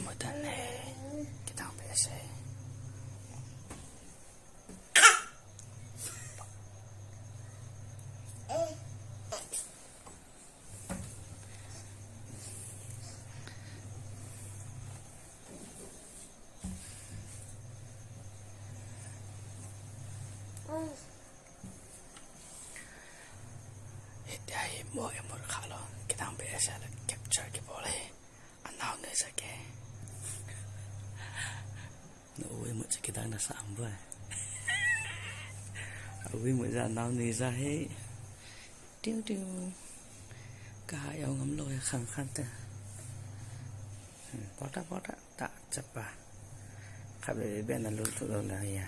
một tuần này cái thằng bé sẽ đây mỗi một khả lo cái thằng bé sẽ là capture cái bộ này anh nào nữa sẽ cái nó với một cái thằng nó sạm vậy với một giờ nào này ra hết tiêu tiêu cả hai ông ngắm lôi khăng khăng ta bó đã tak cepat kabel ben lalu tu lah ya